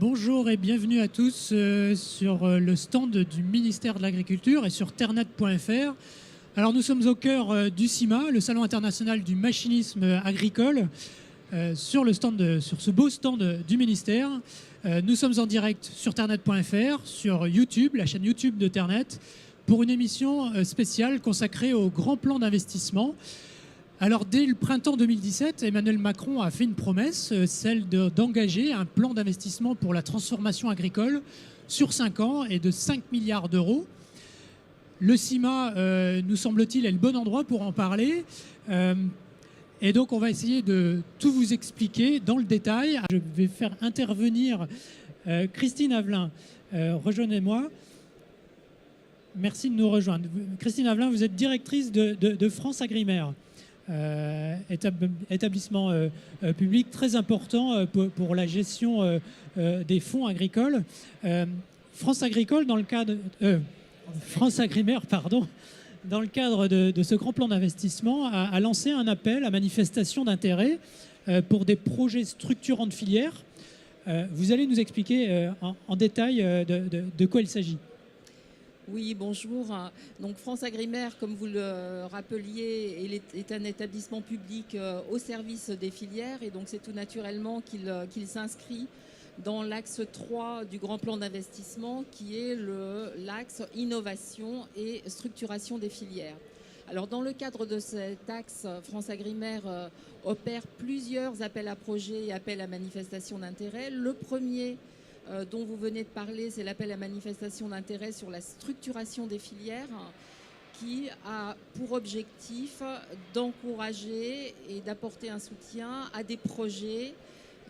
Bonjour et bienvenue à tous sur le stand du ministère de l'Agriculture et sur ternet.fr. Alors nous sommes au cœur du CIMA, le Salon international du machinisme agricole, sur ce beau stand du ministère. Nous sommes en direct sur ternet.fr, sur YouTube, la chaîne YouTube de Ternet, pour une émission spéciale consacrée au grand plan d'investissement. Alors, dès le printemps 2017, Emmanuel Macron a fait une promesse, celle d'engager un plan d'investissement pour la transformation agricole sur 5 ans et de 5 milliards d'euros. Le CIMA, nous semble-t-il, est le bon endroit pour en parler. Et donc, on va essayer de tout vous expliquer dans le détail. Je vais faire intervenir Christine Avelin. Rejoignez-moi. Merci de nous rejoindre. Christine Avelin, vous êtes directrice de France Agrimaire. Établissement public très important pour la gestion des fonds agricoles. France Agricole, dans le cadre France Agrimaire, pardon, dans le cadre de ce grand plan d'investissement, a lancé un appel à manifestation d'intérêt pour des projets structurants de filière. Vous allez nous expliquer en détail de quoi il s'agit. Oui, bonjour. Donc France Agrimaire, comme vous le rappeliez, est un établissement public au service des filières et donc c'est tout naturellement qu'il s'inscrit dans l'axe 3 du grand plan d'investissement qui est l'axe innovation et structuration des filières. Alors dans le cadre de cet axe, France Agrimaire opère plusieurs appels à projets et appels à manifestation d'intérêt. Le premier dont vous venez de parler, c'est l'appel à manifestation d'intérêt sur la structuration des filières qui a pour objectif d'encourager et d'apporter un soutien à des projets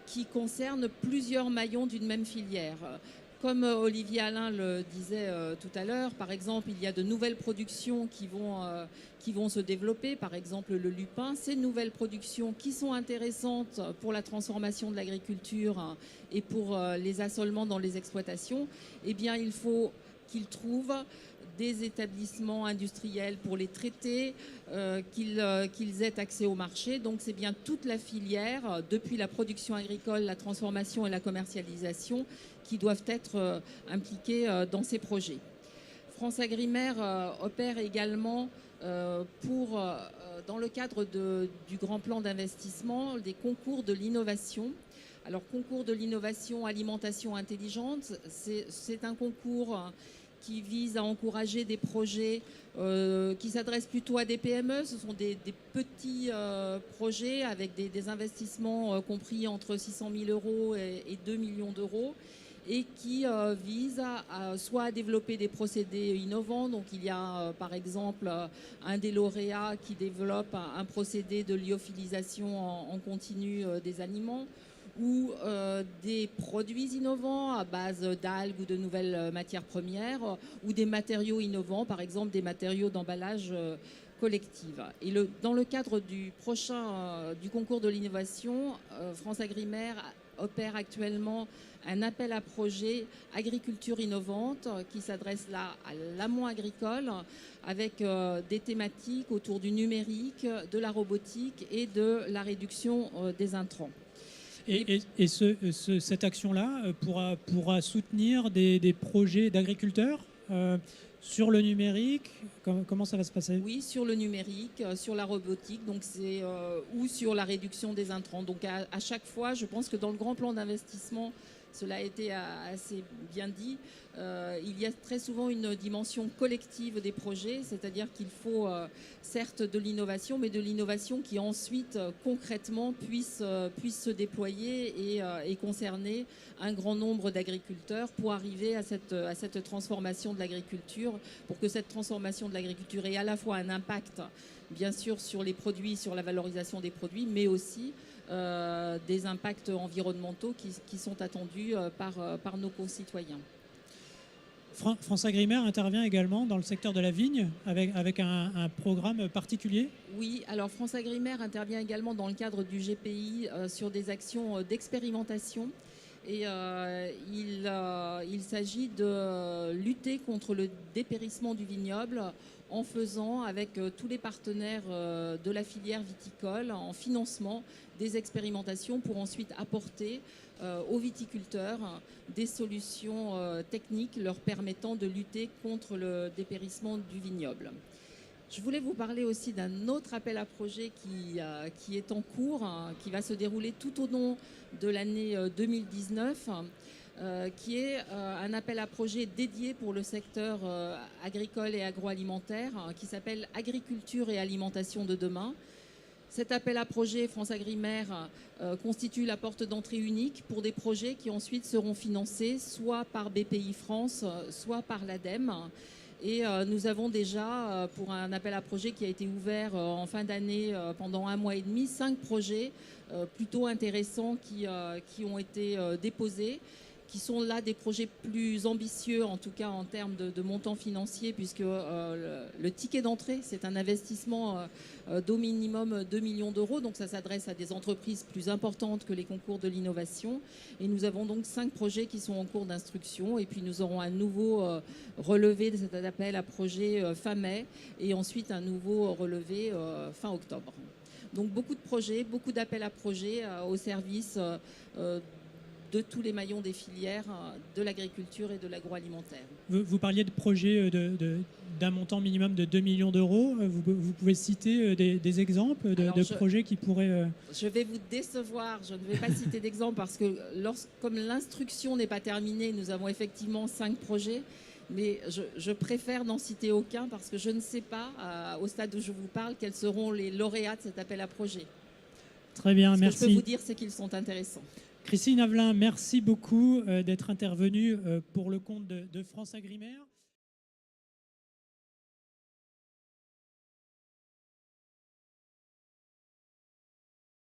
qui concernent plusieurs maillons d'une même filière. Comme Olivier Alain le disait tout à l'heure, par exemple, il y a de nouvelles productions qui vont se développer, par exemple le lupin. Ces nouvelles productions qui sont intéressantes pour la transformation de l'agriculture et pour les assolements dans les exploitations, eh bien, il faut qu'ils trouvent des établissements industriels pour les traiter, qu'ils aient accès au marché. Donc c'est bien toute la filière, depuis la production agricole, la transformation et la commercialisation, qui doivent être impliqués dans ces projets. France Agrimaire opère également dans le cadre du grand plan d'investissement des concours de l'innovation. Alors, concours de l'innovation alimentation intelligente, c'est un concours qui vise à encourager des projets qui s'adressent plutôt à des PME. Ce sont des petits projets avec des investissements compris entre 600 000 euros et 2 millions d'euros et qui visent soit à développer des procédés innovants. Donc il y a par exemple un des lauréats qui développe un procédé de lyophilisation en continu des aliments, ou des produits innovants à base d'algues ou de nouvelles matières premières, ou des matériaux innovants, par exemple des matériaux d'emballage collectif. Et dans le cadre du concours de l'innovation, France Agrimaire opère actuellement un appel à projet agriculture innovante qui s'adresse là à l'amont agricole avec des thématiques autour du numérique, de la robotique et de la réduction des intrants. Et cette action-là pourra soutenir des projets d'agriculteurs sur le numérique. Comment ça va se passer? Oui, sur le numérique, sur la robotique, donc ou sur la réduction des intrants. Donc à chaque fois, je pense que dans le grand plan d'investissement, cela a été assez bien dit, il y a très souvent une dimension collective des projets, c'est-à-dire qu'il faut certes de l'innovation, mais de l'innovation qui ensuite concrètement puisse se déployer et concerner un grand nombre d'agriculteurs pour arriver à cette transformation de l'agriculture, pour que cette transformation de l'agriculture ait à la fois un impact, bien sûr, sur les produits, sur la valorisation des produits, mais aussi des impacts environnementaux qui sont attendus par nos concitoyens. France Agrimaire intervient également dans le secteur de la vigne avec un programme particulier? Oui, alors France Agrimaire intervient également dans le cadre du GPI sur des actions d'expérimentation Et il s'agit de lutter contre le dépérissement du vignoble en faisant avec tous les partenaires de la filière viticole, en financement des expérimentations pour ensuite apporter aux viticulteurs des solutions techniques leur permettant de lutter contre le dépérissement du vignoble. Je voulais vous parler aussi d'un autre appel à projet qui est en cours, qui va se dérouler tout au long de l'année 2019, qui est un appel à projet dédié pour le secteur agricole et agroalimentaire, qui s'appelle Agriculture et alimentation de demain. Cet appel à projet FranceAgriMer constitue la porte d'entrée unique pour des projets qui ensuite seront financés soit par BPI France, soit par l'ADEME. Et nous avons déjà, pour un appel à projet qui a été ouvert en fin d'année pendant 1 mois et demi, 5 projets plutôt intéressants qui ont été déposés, qui sont là des projets plus ambitieux, en tout cas en termes de montant financier, puisque le ticket d'entrée, c'est un investissement d'au minimum 2 millions d'euros. Donc ça s'adresse à des entreprises plus importantes que les concours de l'innovation. Et nous avons donc 5 projets qui sont en cours d'instruction. Et puis nous aurons un nouveau relevé de cet appel à projet fin mai et ensuite un nouveau relevé fin octobre. Donc beaucoup de projets, beaucoup d'appels à projets au service de tous les maillons des filières de l'agriculture et de l'agroalimentaire. Vous parliez de projets d'un montant minimum de 2 millions d'euros. Vous pouvez citer des exemples de projets qui pourraient... Je vais vous décevoir, je ne vais pas citer d'exemples parce que comme l'instruction n'est pas terminée, nous avons effectivement 5 projets, mais je préfère n'en citer aucun parce que je ne sais pas, au stade où je vous parle, quels seront les lauréats de cet appel à projet. Très bien, merci. Ce que je peux vous dire, c'est qu'ils sont intéressants. Christine Avelin, merci beaucoup d'être intervenue pour le compte de FranceAgriMer.